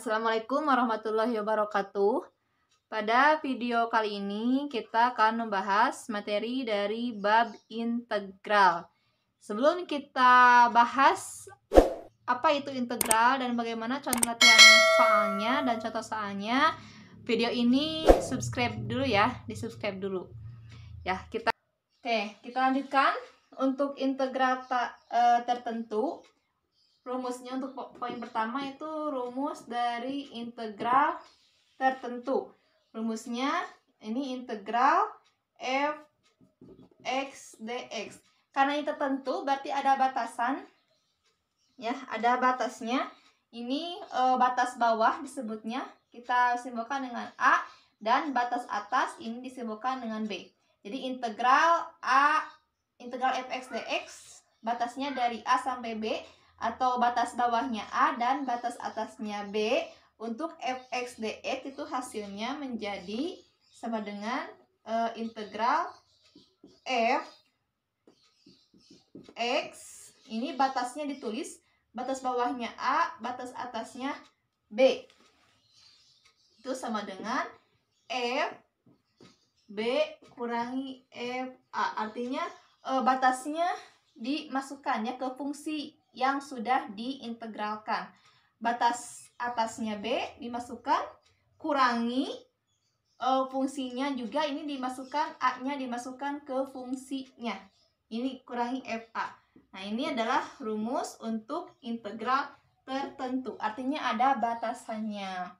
Assalamualaikum warahmatullahi wabarakatuh. Pada video kali ini kita akan membahas materi dari bab integral. Sebelum kita bahas apa itu integral dan bagaimana contoh latihan soalnya dan contoh soalnya, video ini subscribe dulu ya, di-subscribe dulu. Ya, kita lanjutkan untuk integral tertentu. Rumusnya untuk poin pertama itu rumus dari integral tertentu. Rumusnya ini integral f x dx. Karena ini tertentu berarti ada batasan. Ya, ada batasnya. Ini batas bawah disebutnya kita simbolkan dengan A, dan batas atas ini disimbolkan dengan B. Jadi integral fx dx batasnya dari A sampai B, atau batas bawahnya A dan batas atasnya B. Untuk fx dx itu hasilnya menjadi sama dengan integral f x, ini batasnya ditulis, batas bawahnya A, batas atasnya B, itu sama dengan f B kurangi f A. Artinya batasnya dimasukkan ya ke fungsi yang sudah diintegralkan. Batas atasnya B dimasukkan, kurangi fungsinya juga ini dimasukkan, A-nya dimasukkan ke fungsinya. Ini kurangi FA. Nah, ini adalah rumus untuk integral tertentu. Artinya ada batasannya.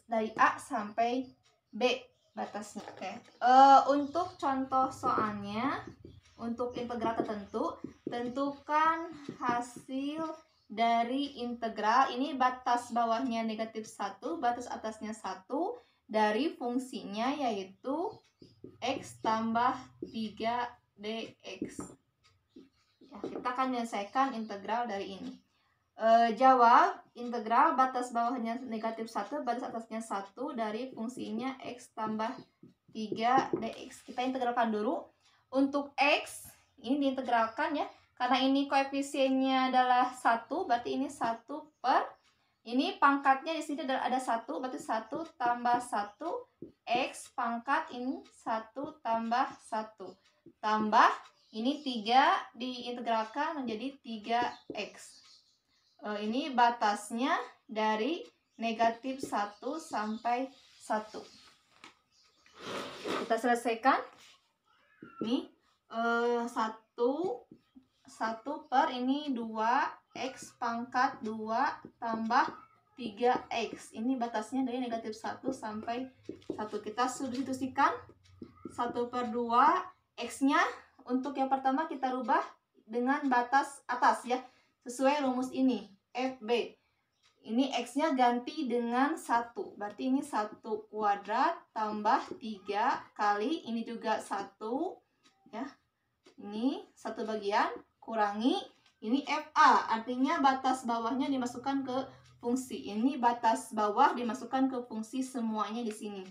Dari A sampai B batasnya. Oke. Untuk contoh soalnya, untuk integral tertentu, tentukan hasil dari integral. Ini batas bawahnya negatif 1, batas atasnya 1 dari fungsinya yaitu x tambah 3 dx. Ya, kita akan menyelesaikan integral dari ini. Jawab integral batas bawahnya negatif 1, batas atasnya 1 dari fungsinya x tambah 3 dx. Kita integralkan dulu. Untuk x ini diintegralkan ya, karena ini koefisiennya adalah 1, berarti ini 1 per, ini pangkatnya di sini ada 1, berarti 1 tambah 1 x pangkat ini 1 tambah 1 tambah ini 3 diintegralkan menjadi 3x. Ini batasnya dari negatif 1 sampai 1. Kita selesaikan. Ini 1 per ini 2x pangkat 2 tambah 3x. Ini batasnya dari negatif 1 sampai 1. Kita substitusikan 1 per 2, x-nya untuk yang pertama kita rubah dengan batas atas ya, sesuai rumus ini FB. Ini x-nya ganti dengan 1, berarti ini 1 kuadrat tambah 3 kali ini juga 1 ya, ini 1 bagian kurangi ini FA, artinya batas bawahnya dimasukkan ke fungsi. Ini batas bawah dimasukkan ke fungsi semuanya di sini.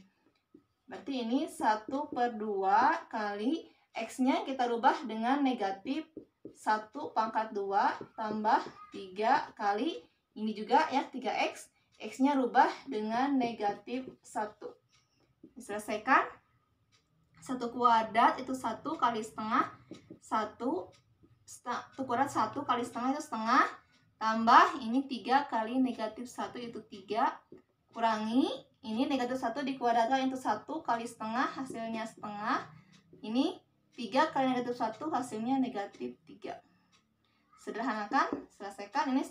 Berarti ini 1 per 2 kali x-nya kita rubah dengan negatif 1 pangkat 2 tambah 3 kali ini juga ya 3x, x-nya rubah dengan negatif 1. Diselesaikan. 1 kuadrat itu 1 kali setengah, 1 kuadrat 1 kali setengah itu setengah, tambah ini 3 kali negatif 1 itu 3, kurangi ini negatif 1 dikuadratkan itu 1 kali setengah hasilnya setengah, ini 3 kali negatif 1 hasilnya negatif 3. Sederhanakan, selesaikan. Ini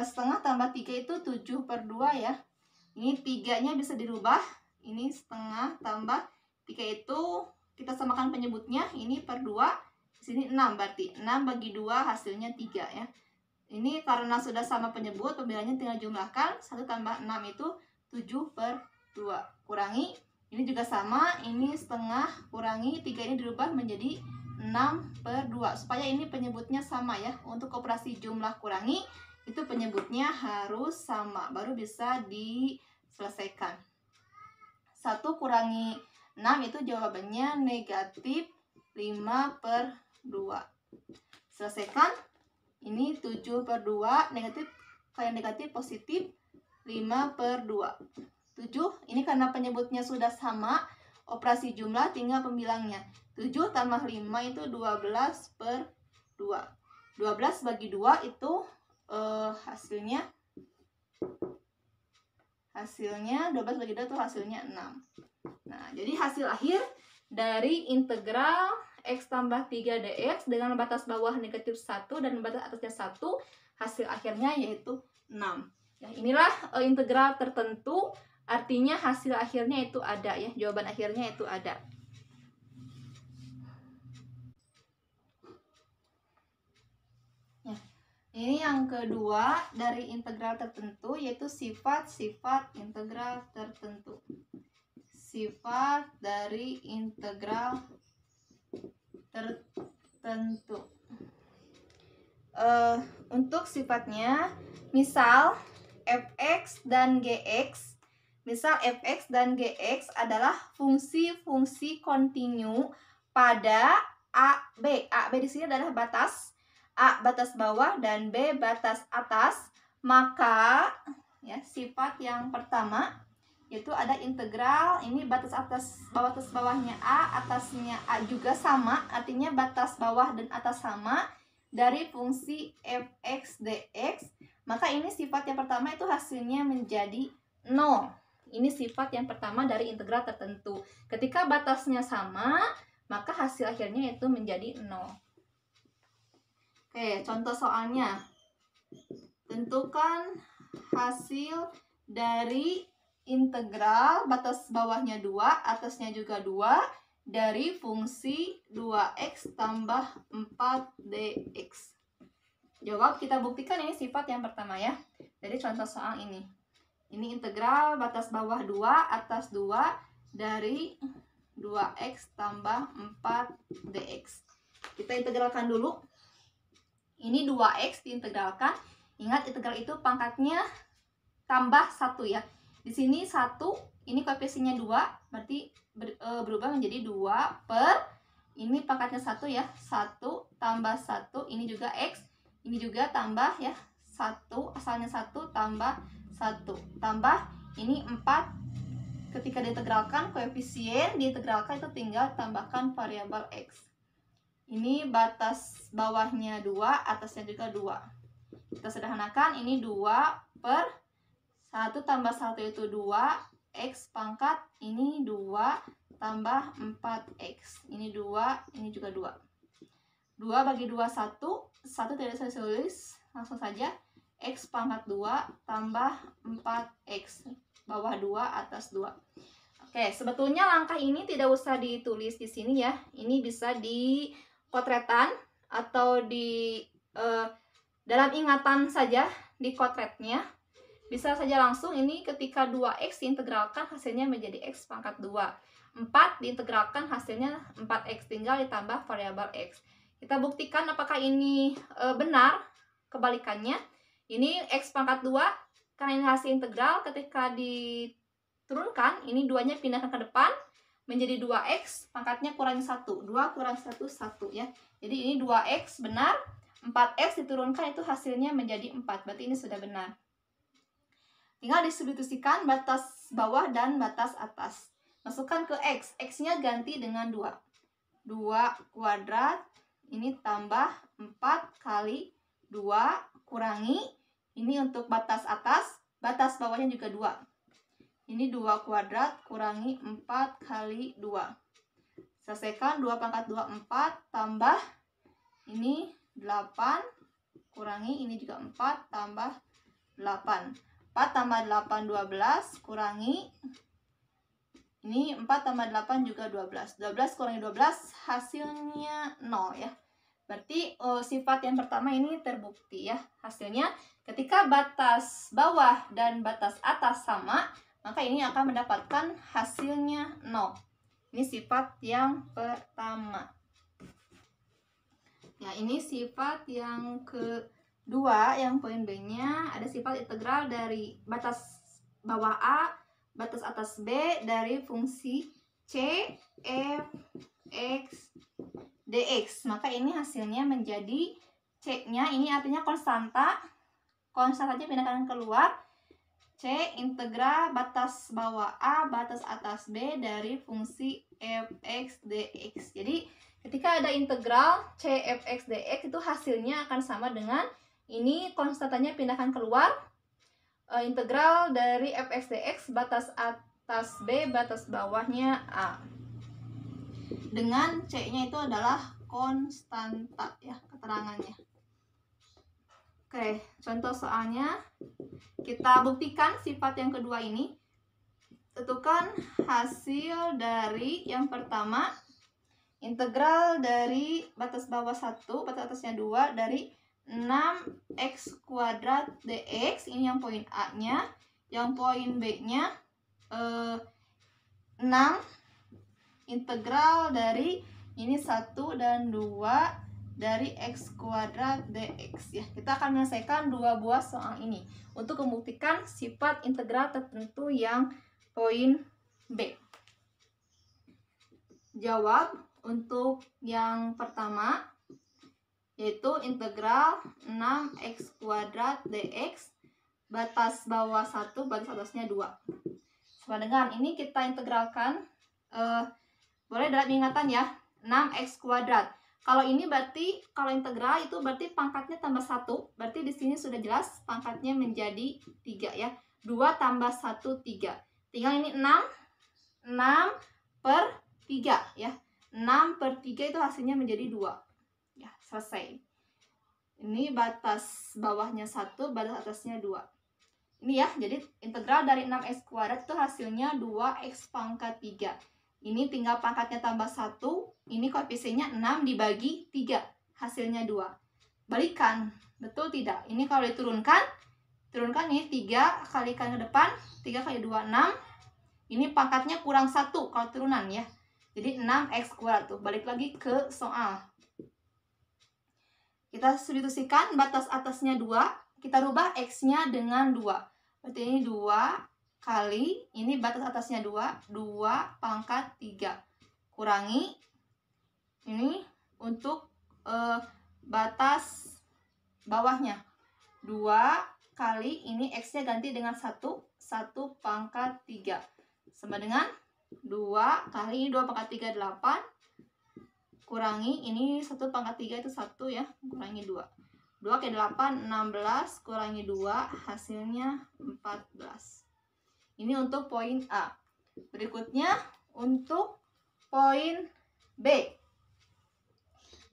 setengah tambah 3 itu 7 per 2 ya. Ini 3-nya bisa dirubah. Ini setengah tambah 3 itu kita samakan penyebutnya. Ini per 2. Sini 6 berarti. 6 bagi 2 hasilnya 3 ya. Ini karena sudah sama penyebut, pembilanya tinggal jumlahkan. 1 tambah 6 itu 7 per 2. Kurangi. Ini juga sama. Ini setengah kurangi 3 ini dirubah menjadi 6 per 2. Supaya ini penyebutnya sama ya. Untuk operasi jumlah kurangi itu penyebutnya harus sama, baru bisa diselesaikan. 1 kurangi 6 itu jawabannya negatif 5 per 2. Selesaikan. Ini 7 per 2 negatif Kalau yang negatif positif 5/2. 7, ini karena penyebutnya sudah sama, operasi jumlah tinggal pembilangnya. 7 tambah 5 itu 12/2. 12 bagi 2 itu hasilnya 12 bagi 2 itu hasilnya 6. Nah, jadi hasil akhir dari integral X tambah 3 dx dengan batas bawah negatif 1 dan batas atasnya 1, hasil akhirnya yaitu 6. Ya, inilah integral tertentu, artinya hasil akhirnya itu ada ya, jawaban akhirnya itu ada. Ya, ini yang kedua dari integral tertentu, yaitu sifat-sifat integral tertentu. Sifat dari integral tertentu. Untuk sifatnya, misal fx dan gx, adalah fungsi-fungsi kontinu pada a, b. A, b di sini adalah batas. A batas bawah dan B batas atas. Maka ya, sifat yang pertama yaitu ada integral, ini batas atas bawahnya A, atasnya A juga sama, artinya batas bawah dan atas sama dari fungsi fx dx. Maka ini sifat yang pertama itu hasilnya menjadi 0. Ini sifat yang pertama dari integral tertentu. Ketika batasnya sama, maka hasil akhirnya itu menjadi 0. Oke, contoh soalnya. Tentukan hasil dari integral batas bawahnya 2, atasnya juga 2 dari fungsi 2x tambah 4dx. Jawab, kita buktikan ini sifat yang pertama ya. Dari contoh soal ini. Ini integral batas bawah 2, atas 2 dari 2x tambah 4dx. Kita integralkan dulu. Ini 2x diintegralkan. Ingat, integral itu pangkatnya tambah 1 ya. Di sini 1, ini koefisiennya 2, berarti berubah menjadi 2 per, ini pangkatnya 1 ya, 1 tambah 1, ini juga x, ini juga tambah ya, 1, asalnya 1 tambah 1, tambah, ini 4, ketika diintegralkan, koefisien diintegralkan itu tinggal tambahkan variabel x. Ini batas bawahnya 2, atasnya juga 2. Kita sederhanakan, ini 2 per 1 tambah 1 itu 2, x pangkat, ini 2 tambah 4x. Ini 2, ini juga 2. 2 bagi 2, 1. 1 tidak saya tulis, langsung saja. X pangkat 2 tambah 4x. Bawah 2, atas 2. Oke, sebetulnya langkah ini tidak usah ditulis di sini ya. Ini bisa di potretan atau di dalam ingatan saja di kotretnya. Bisa saja langsung, ini ketika 2x diintegralkan hasilnya menjadi x pangkat 2. 4 diintegralkan hasilnya 4x, tinggal ditambah variabel x. Kita buktikan apakah ini benar. Kebalikannya, ini x pangkat 2, karena ini hasil integral, ketika diturunkan, ini 2-nya pindahkan ke depan, menjadi 2x, pangkatnya kurangi 1. 2 kurang 1, 1 ya. Jadi ini 2x benar, 4x diturunkan itu hasilnya menjadi 4. Berarti ini sudah benar. Tinggal disubstitusikan batas bawah dan batas atas. Masukkan ke x. X-nya ganti dengan 2. 2 kuadrat, ini tambah 4 kali 2, kurangi. Ini untuk batas atas, batas bawahnya juga 2. Ini 2 kuadrat kurangi 4 kali 2. Selesaikan, 2 pangkat 2, 4, tambah. Ini 8, kurangi, ini juga 4, tambah 8. 4 tambah 8, 12, kurangi. Ini 4 tambah 8 juga 12. 12 kurangi 12, hasilnya 0 ya. Berarti sifat yang pertama ini terbukti ya. Hasilnya ketika batas bawah dan batas atas sama, maka ini akan mendapatkan hasilnya 0. Ini sifat yang pertama. Ya, ini sifat yang kedua, yang poin B-nya ada sifat integral dari batas bawah A, batas atas B dari fungsi C, F, X, dx. Maka ini hasilnya menjadi C-nya, ini artinya konstanta. konstantannya pindahkan keluar. C. Integral batas bawah A batas atas B dari fungsi f(x) dx. Jadi ketika ada integral C f(x) dx itu hasilnya akan sama dengan ini, konstantannya pindahkan keluar, integral dari f(x) dx batas atas B batas bawahnya A. Dengan C-nya itu adalah konstanta ya keterangannya. Oke, contoh soalnya kita buktikan sifat yang kedua ini. Tentukan hasil dari yang pertama, integral dari batas bawah 1, batas atasnya 2 dari 6x kuadrat dx. Ini yang poin A-nya. Yang poin B-nya 6 integral dari ini 1 dan 2 dari x kuadrat dx ya. Kita akan menyelesaikan dua buah soal ini untuk membuktikan sifat integral tertentu yang poin B. Jawab untuk yang pertama, yaitu integral 6x kuadrat dx batas bawah 1 batas atasnya 2. Sama dengan ini kita integralkan, boleh dalam ingatan ya, 6x kuadrat. Kalau ini berarti, kalau integral itu berarti pangkatnya tambah 1. Berarti di sini sudah jelas pangkatnya menjadi 3 ya. 2 tambah 1, 3. Tinggal ini 6 per 3 ya. 6 per 3 itu hasilnya menjadi 2. Ya, selesai. Ini batas bawahnya 1, batas atasnya 2. Ini ya, jadi integral dari 6x kuadrat itu hasilnya 2x pangkat 3. Ini tinggal pangkatnya tambah 1, ini koefisiennya 6 dibagi 3, hasilnya 2. Balikan, betul tidak? Ini kalau diturunkan, ini 3 kalikan ke depan, 3 kali 2, 6. Ini pangkatnya kurang 1 kalau turunan ya. Jadi 6x kuadrat tuh, balik lagi ke soal. Kita substitusikan batas atasnya 2, kita rubah x-nya dengan 2. Berarti ini 2 kali, ini batas atasnya 2 pangkat 3. Kurangi, ini untuk batas bawahnya. 2 kali, ini x-nya ganti dengan 1 pangkat 3. Sama dengan 2 kali, ini 2 pangkat 3, 8. Kurangi, ini 1 pangkat 3 itu 1 ya, kurangi 2. 2 ke 8, 16, kurangi 2, hasilnya 14. Ini untuk poin A. Berikutnya untuk poin B.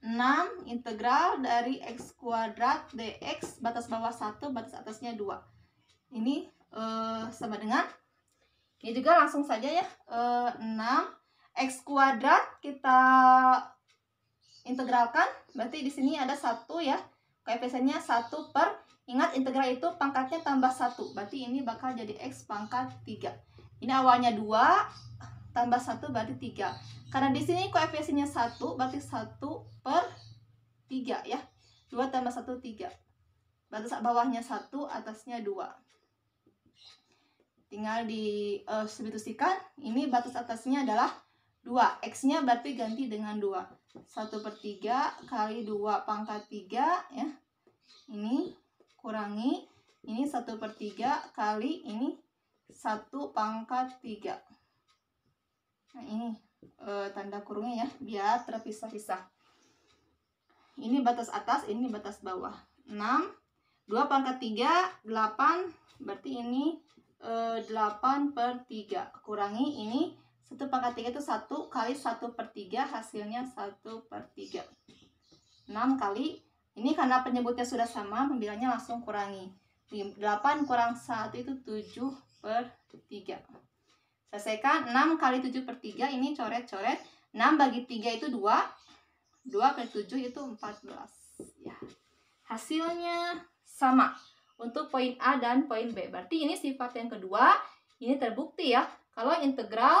6 integral dari x kuadrat dx batas bawah 1 batas atasnya 2. Ini sama dengan, ini juga langsung saja ya, 6 x kuadrat kita integralkan, berarti di sini ada 1 ya, koefisiennya 1 per, ingat integral itu pangkatnya tambah 1, berarti ini bakal jadi x pangkat 3. Ini awalnya 2 tambah 1 berarti 3. Karena di sini koefisiennya 1, berarti 1 per 3 ya. 2 tambah 1, 3. Batas bawahnya 1, atasnya 2. Tinggal di substitusikan, ini batas atasnya adalah 2. X-nya berarti ganti dengan 2. 1 per 3 kali 2 pangkat 3 ya. Ini kurangi, ini 1 per 3 kali ini 1 pangkat 3. Nah ini tanda kurungnya ya, biar terpisah-pisah. Ini batas atas, ini batas bawah. 6, 2 pangkat 3, 8, berarti ini 8 per 3. Kurangi ini 1 pangkat 3 itu 1 kali 1 per 3, hasilnya 1 per 3. 6 kali, ini karena penyebutnya sudah sama, pembilangnya langsung kurangi. 8 kurang 1 itu 7 per 3. Selesaikan, 6 kali 7 per 3, ini coret-coret. 6 bagi 3 itu 2. 2 kali 7 itu 14. Ya. Hasilnya sama untuk poin A dan poin B. Berarti ini sifat yang kedua, ini terbukti ya. Kalau integral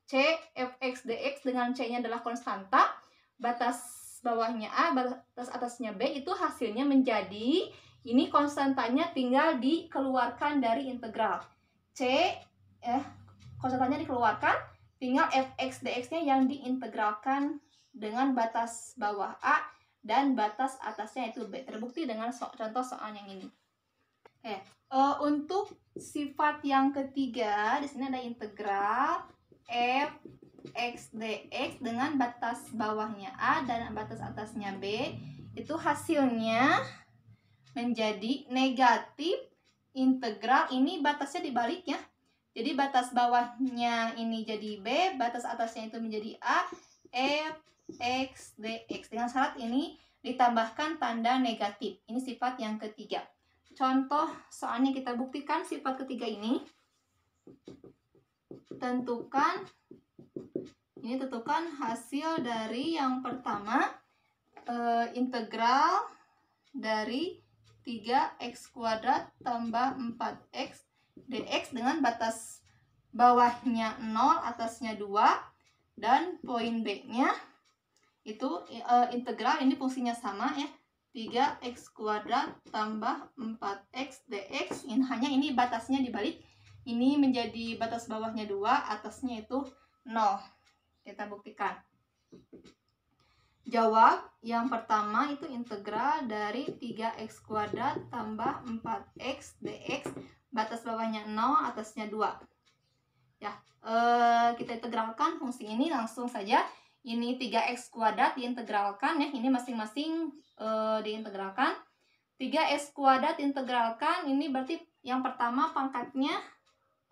C f(x) dx dengan C-nya adalah konstanta, batas bawahnya A, batas atasnya B, itu hasilnya menjadi, ini konstantanya tinggal dikeluarkan dari integral. Konstantanya dikeluarkan, tinggal f(x) dx-nya yang diintegralkan dengan batas bawah A dan batas atasnya itu B. Terbukti dengan contoh soal yang ini. Oke, untuk sifat yang ketiga di sini ada integral f x dx dengan batas bawahnya a dan batas atasnya b, itu hasilnya menjadi negatif integral, ini batasnya dibalik ya. Jadi batas bawahnya ini jadi b, batas atasnya itu menjadi a, f x dx dengan syarat ini ditambahkan tanda negatif. Ini sifat yang ketiga. Contoh soalnya kita buktikan sifat ketiga ini. Tentukan hasil dari yang pertama, integral dari 3x kuadrat tambah 4x dx dengan batas bawahnya 0, atasnya 2, dan poin B-nya itu integral ini fungsinya sama ya, 3x kuadrat tambah 4x dx. Hanya ini batasnya dibalik, ini menjadi batas bawahnya 2, atasnya itu 0. Kita buktikan. Jawab yang pertama itu integral dari 3x kuadrat tambah 4x dx, batas bawahnya 0, atasnya 2. Ya, kita integralkan fungsi ini langsung saja. Ini 3x kuadrat diintegralkan ya, ini masing-masing diintegralkan. 3x kuadrat diintegralkan, ini berarti yang pertama pangkatnya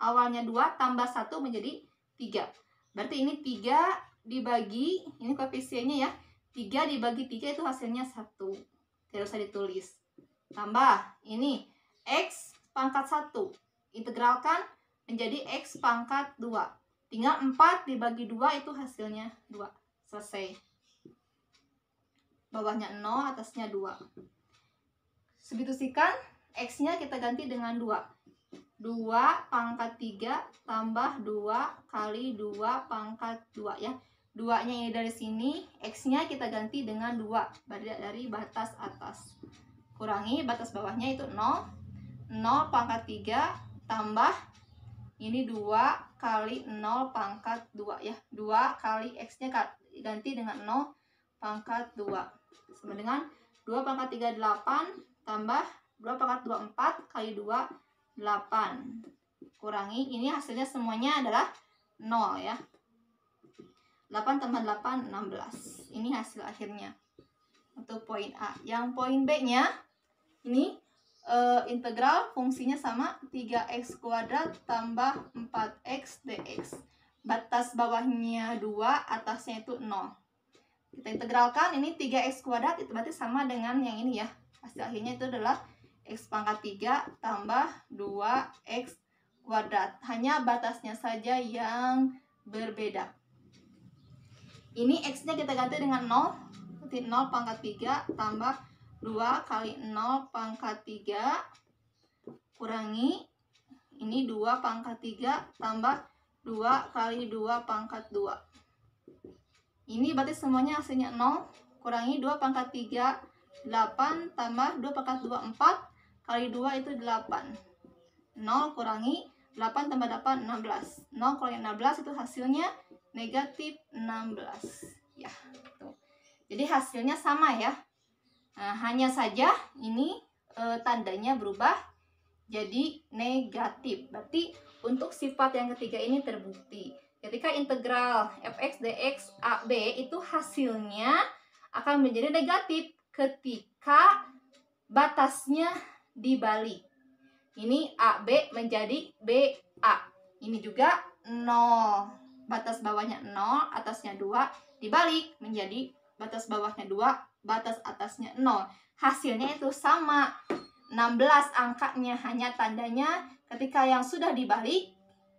awalnya 2 tambah 1 menjadi 3. Berarti ini 3 dibagi, ini koefisiennya ya, 3 dibagi 3 itu hasilnya 1. Tidak usah ditulis. Tambah ini x pangkat 1. Integralkan menjadi x pangkat 2. Tinggal 4 dibagi 2 itu hasilnya 2. Selesai. Bawahnya 0, atasnya 2. Substitusikan x-nya kita ganti dengan 2. 2 pangkat 3 tambah 2 kali 2 pangkat 2 ya. 2-nya ini dari sini, x-nya kita ganti dengan 2 dari batas atas. Kurangi batas bawahnya itu 0. 0 pangkat 3 tambah ini 2 kali 0 pangkat 2 ya. 2 kali x-nya ganti dengan 0 pangkat 2. Sama dengan 2 pangkat 3 8 tambah 2 pangkat 2 4 kali 2 8. Kurangi, ini hasilnya semuanya adalah 0 ya. 8 tambah 8, 16. Ini hasil akhirnya untuk poin A. Yang poin B-nya ini integral fungsinya sama, 3x kuadrat tambah 4x dx. Batas bawahnya 2, atasnya itu 0. Kita integralkan, ini 3x kuadrat itu berarti sama dengan yang ini ya. Hasil akhirnya itu adalah x pangkat 3 tambah 2x kuadrat. Hanya batasnya saja yang berbeda. Ini x-nya kita ganti dengan 0. Berarti 0 pangkat 3 tambah 2 kali 0 pangkat 3. Kurangi. Ini 2 pangkat 3 tambah 2 kali 2 pangkat 2. Ini berarti semuanya hasilnya 0. Kurangi 2 pangkat 3, 8 tambah 2 pangkat 2, 4 kali 2 itu 8. 0 kurangi 8 tambah 8, 16. 0 kurangi 16 itu hasilnya negatif 16 ya. Tuh. Jadi hasilnya sama ya. Nah, hanya saja ini tandanya berubah jadi negatif. Berarti untuk sifat yang ketiga ini terbukti. Ketika integral fx dx AB itu hasilnya akan menjadi negatif ketika batasnya dibalik. Ini AB menjadi BA. Ini juga 0. Batas bawahnya 0, atasnya 2, dibalik menjadi batas bawahnya 2, batas atasnya 0. Hasilnya itu sama, 16 angkanya, hanya tandanya ketika yang sudah dibalik,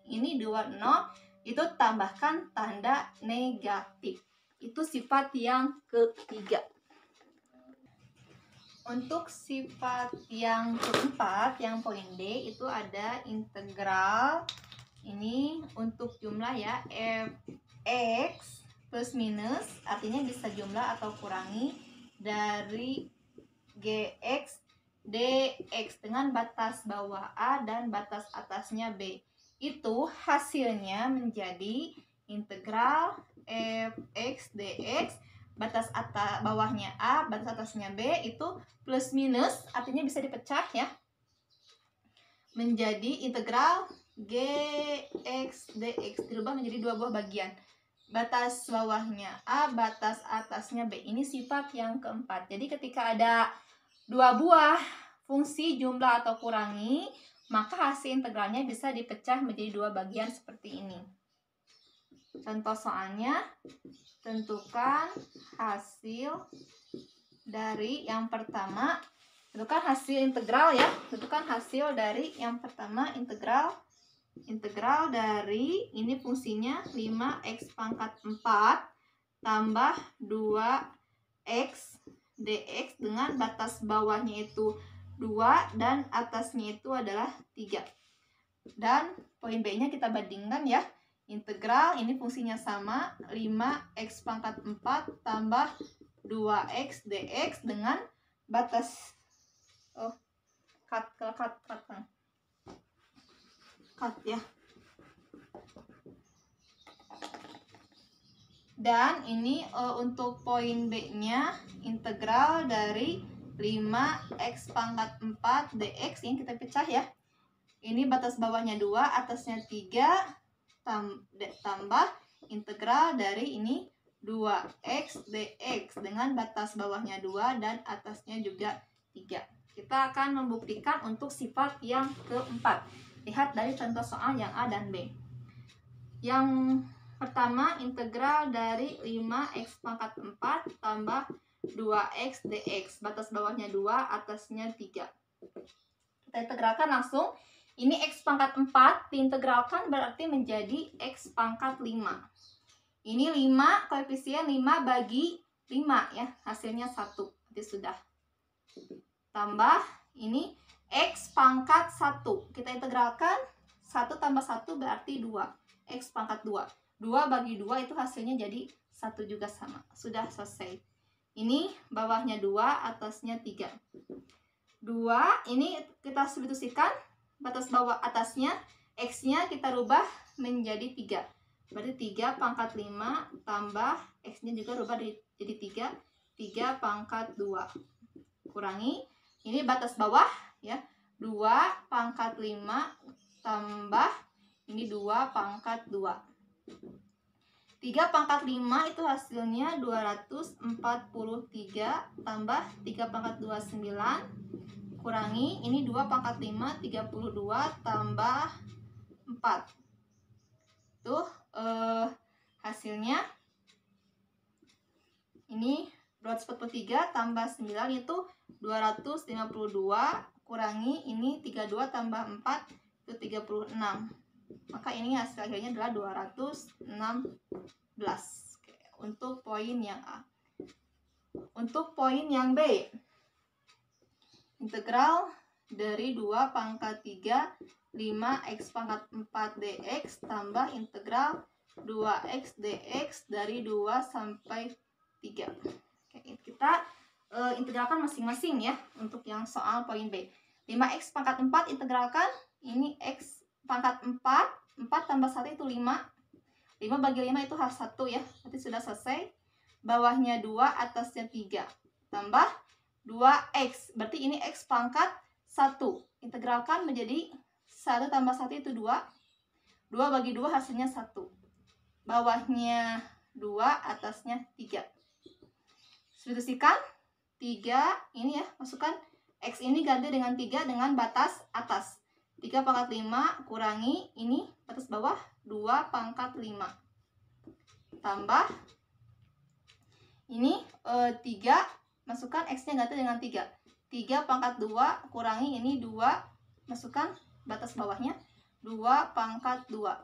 ini 2, 0, itu tambahkan tanda negatif. Itu sifat yang ketiga. Untuk sifat yang keempat, yang poin D, itu ada integral. Ini untuk jumlah ya, fx plus minus, artinya bisa jumlah atau kurangi dari gx dx dengan batas bawah A dan batas atasnya B. Itu hasilnya menjadi integral fx dx, batas atas bawahnya A, batas atasnya B, itu plus minus, artinya bisa dipecah ya. menjadi integral Gx dx, dirubah menjadi dua buah bagian. Batas bawahnya A, batas atasnya B. Ini sifat yang keempat. Jadi ketika ada dua buah fungsi jumlah atau kurangi, maka hasil integralnya bisa dipecah menjadi dua bagian seperti ini. Contoh soalnya, tentukan hasil dari yang pertama. Tentukan hasil integral ya. Tentukan hasil dari yang pertama integral dari ini fungsinya 5x pangkat 4 tambah 2x dx dengan batas bawahnya itu 2 dan atasnya itu adalah 3. Dan poin B-nya kita bandingkan ya. Integral ini fungsinya sama 5x pangkat 4 tambah 2x dx dengan batas cut ya. Dan ini untuk poin B-nya integral dari 5x pangkat 4 dx yang kita pecah ya. Ini batas bawahnya 2, atasnya 3 tambah integral dari ini 2x dx dengan batas bawahnya 2 dan atasnya juga 3. Kita akan membuktikan untuk sifat yang keempat. Lihat dari contoh soal yang A dan B. Yang pertama, integral dari 5x pangkat 4 tambah 2x dx. Batas bawahnya 2, atasnya 3. Kita integralkan langsung. Ini x pangkat 4 diintegralkan berarti menjadi x pangkat 5. Ini 5, koefisien 5 bagi 5 ya. Hasilnya 1. Jadi sudah. Tambah ini x pangkat 1. Kita integralkan 1 tambah 1 berarti 2. X pangkat 2. 2 bagi 2 itu hasilnya jadi 1 juga sama. Sudah selesai. Ini bawahnya 2, atasnya 3. 2 ini kita substitusikan. Batas bawah atasnya, x-nya kita rubah menjadi 3. Berarti 3 pangkat 5 tambah x-nya juga rubah jadi 3. 3 pangkat 2. Kurangi. Ini batas bawah ya. 2 pangkat 5 tambah ini 2 pangkat 2. 3 pangkat 5 itu hasilnya 243 tambah 3 pangkat 2 9. Kurangi ini 2 pangkat 5 32 tambah 4. Tuh hasilnya ini 243 tambah 9 itu 252, kurangi ini 32 tambah 4 itu 36. Maka ini hasil akhirnya adalah 216. Oke, untuk poin yang A. Untuk poin yang B, integral dari 2 pangkat 3 5x pangkat 4 dx tambah integral 2x dx dari 2 sampai 3. Oke, kita integralkan masing-masing ya untuk yang soal poin B. 5x pangkat 4 integralkan, ini x pangkat 4 tambah 1 itu 5. 5 bagi 5 itu harus 1 ya. Berarti sudah selesai. Bawahnya 2, atasnya 3. Tambah 2x, berarti ini x pangkat 1. Integralkan menjadi 1 tambah 1 itu 2. 2 bagi 2 hasilnya 1. Bawahnya 2, atasnya 3. Substitusikan 3, ini ya, masukkan x ini ganti dengan 3 dengan batas atas. 3 pangkat 5 kurangi ini batas bawah 2 pangkat 5. Tambah ini 3, masukkan x-nya ganti dengan 3. 3 pangkat 2 kurangi ini 2, masukkan batas bawahnya 2 pangkat 2.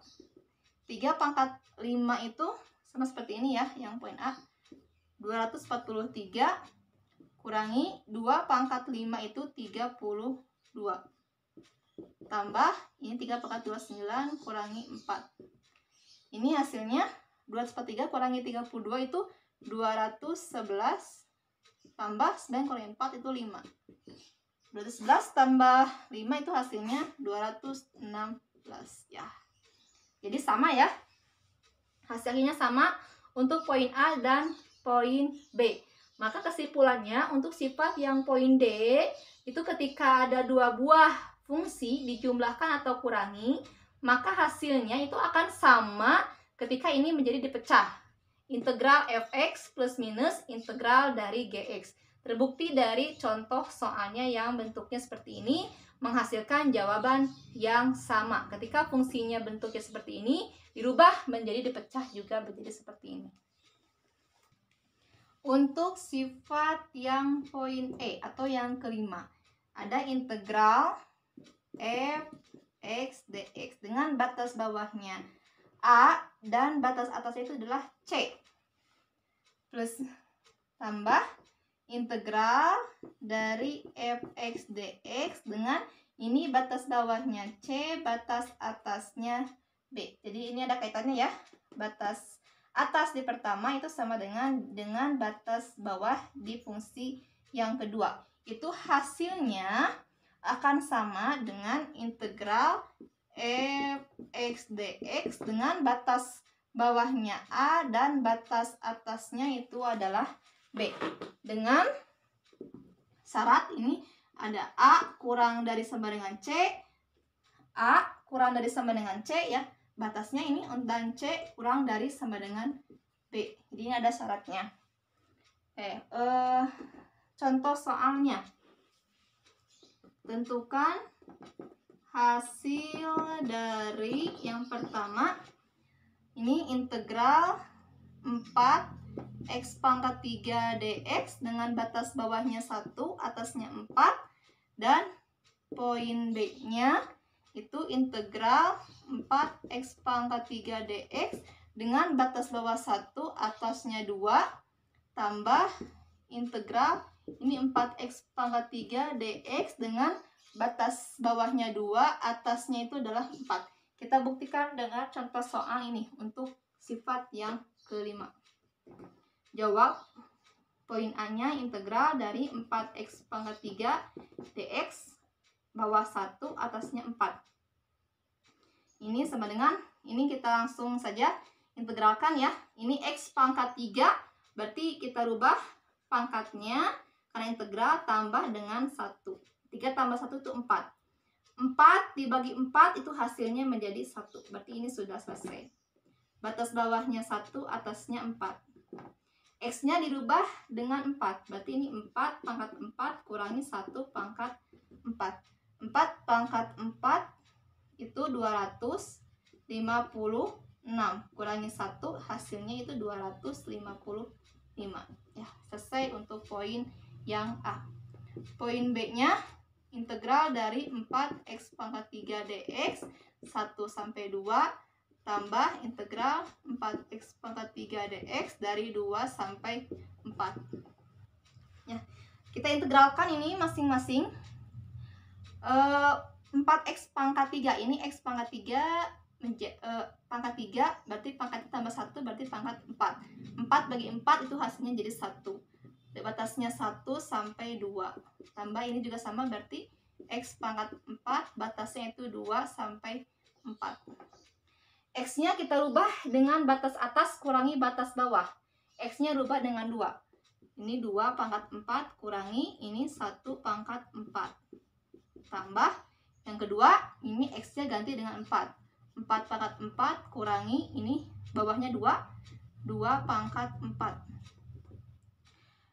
3 pangkat 5 itu sama seperti ini ya, yang poin A. 243 kurangi 2 pangkat 5 itu 32. Tambah ini 3 pangkat 29 kurangi 4. Ini hasilnya 243 kurangi 32 itu 211 tambah 9 kurangi 4 itu 5. 211 tambah 5 itu hasilnya 216 ya. Jadi sama ya. Hasilnya sama untuk poin A dan poin B. Maka kesimpulannya untuk sifat yang poin D itu ketika ada dua buah fungsi dijumlahkan atau kurangi, maka hasilnya itu akan sama ketika ini menjadi dipecah. Integral fx plus minus integral dari gx. Terbukti dari contoh soalnya yang bentuknya seperti ini, menghasilkan jawaban yang sama. Ketika fungsinya bentuknya seperti ini, dirubah menjadi dipecah juga menjadi seperti ini. Untuk sifat yang poin E atau yang kelima, ada integral fx dx dengan batas bawahnya A dan batas atasnya itu adalah C. Plus tambah integral dari fx dx dengan ini batas bawahnya C, batas atasnya B. Jadi ini ada kaitannya ya. Batas atas di pertama itu sama dengan batas bawah di fungsi yang kedua. Itu hasilnya akan sama dengan integral fx dx dengan batas bawahnya A dan batas atasnya itu adalah B. Dengan syarat ini ada A kurang dari sama dengan C, A kurang dari sama dengan C ya, batasnya ini, dan C kurang dari sama dengan B. Jadi ini ada syaratnya. Contoh soalnya. Tentukan hasil dari yang pertama, ini integral 4x pangkat 3 dx dengan batas bawahnya 1, atasnya 4, dan poin B-nya itu integral 4x pangkat 3 dx dengan batas bawah 1, atasnya 2, tambah integral ini 4x pangkat 3 dx dengan batas bawahnya 2, atasnya itu adalah 4. Kita buktikan dengan contoh soal ini untuk sifat yang kelima. Jawab. Poin A-nya integral dari 4x pangkat 3 dx bawah 1, atasnya 4. Ini sama dengan, ini kita langsung saja integralkan ya. Ini x pangkat 3, berarti kita rubah pangkatnya karena integral tambah dengan 1. 3 tambah 1 itu 4. 4 dibagi 4 itu hasilnya menjadi 1. Berarti ini sudah selesai. Batas bawahnya 1, atasnya 4. X-nya dirubah dengan 4. Berarti ini 4 pangkat 4 kurangi 1 pangkat 4. 4 pangkat 4 itu 256. Kurangi 1, hasilnya itu 255. Ya, selesai untuk poin yang A. Poin B-nya integral dari 4x pangkat 3 dx 1 sampai 2 tambah integral 4x pangkat 3 dx dari 2 sampai 4. Ya, kita integralkan ini masing-masing. 4x pangkat 3 ini x pangkat 3 pangkat 3 berarti pangkat tambah 1 berarti pangkat 4. 4 bagi 4 itu hasilnya jadi 1. Batasnya 1 sampai 2. Tambah ini juga sama berarti x pangkat 4 batasnya itu 2 sampai 4. X-nya kita rubah dengan batas atas kurangi batas bawah. X-nya rubah dengan 2. Ini 2 pangkat 4 kurangi ini 1 pangkat 4. Tambah yang kedua, ini X-nya ganti dengan 4. 4 pangkat 4 kurangi ini bawahnya 2. 2 pangkat 4.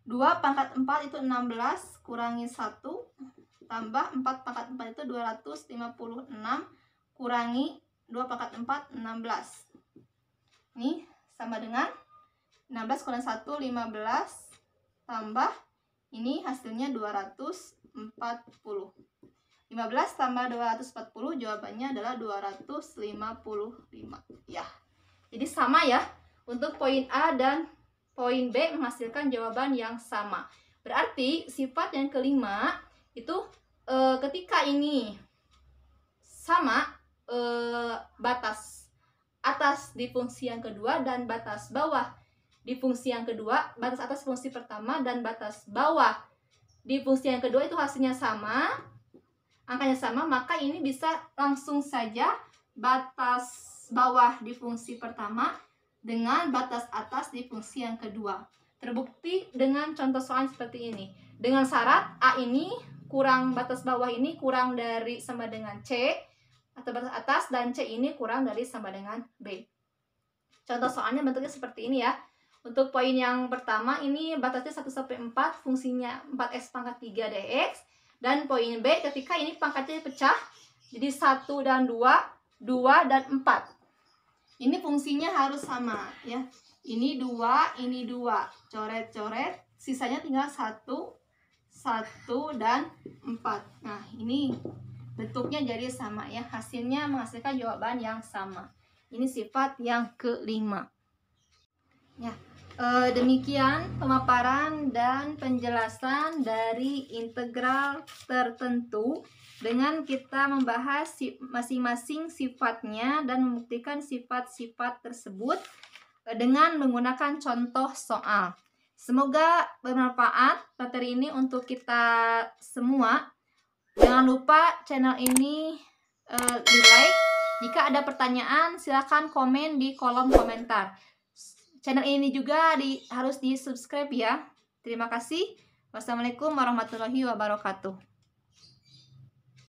2 pangkat 4 itu 16 kurangi 1 tambah 4 pangkat 4 itu 256 kurangi 2 pangkat 4 16. Ini sama dengan 16 kurangi 1 15 tambah ini hasilnya 240. 15 tambah 240 jawabannya adalah 255 ya. Jadi sama ya, untuk poin A dan poin B menghasilkan jawaban yang sama. Berarti sifat yang kelima itu ketika ini sama batas atas di fungsi yang kedua dan batas bawah di fungsi yang kedua, batas atas fungsi pertama dan batas bawah di fungsi yang kedua itu hasilnya sama, angkanya sama, maka ini bisa langsung saja batas bawah di fungsi pertama dengan batas atas di fungsi yang kedua. Terbukti dengan contoh soal seperti ini. Dengan syarat A ini kurang batas bawah ini kurang dari sama dengan C atau batas atas, dan C ini kurang dari sama dengan B. Contoh soalnya bentuknya seperti ini ya. Untuk poin yang pertama ini batasnya 1 sampai 4, fungsinya 4x pangkat 3 dx. Dan poin B ketika ini pangkatnya pecah jadi 1 dan 2, 2 dan 4. Ini fungsinya harus sama ya. Ini 2, ini 2. Coret-coret, sisanya tinggal 1, 1 dan 4. Nah, ini bentuknya jadi sama ya. Hasilnya menghasilkan jawaban yang sama. Ini sifat yang kelima. Ya, demikian pemaparan dan penjelasan dari integral tertentu dengan kita membahas masing-masing sifatnya dan membuktikan sifat-sifat tersebut dengan menggunakan contoh soal. Semoga bermanfaat materi ini untuk kita semua. Jangan lupa channel ini di like. Jika ada pertanyaan silakan komen di kolom komentar. Channel ini juga harus di subscribe ya. Terima kasih. Wassalamualaikum warahmatullahi wabarakatuh.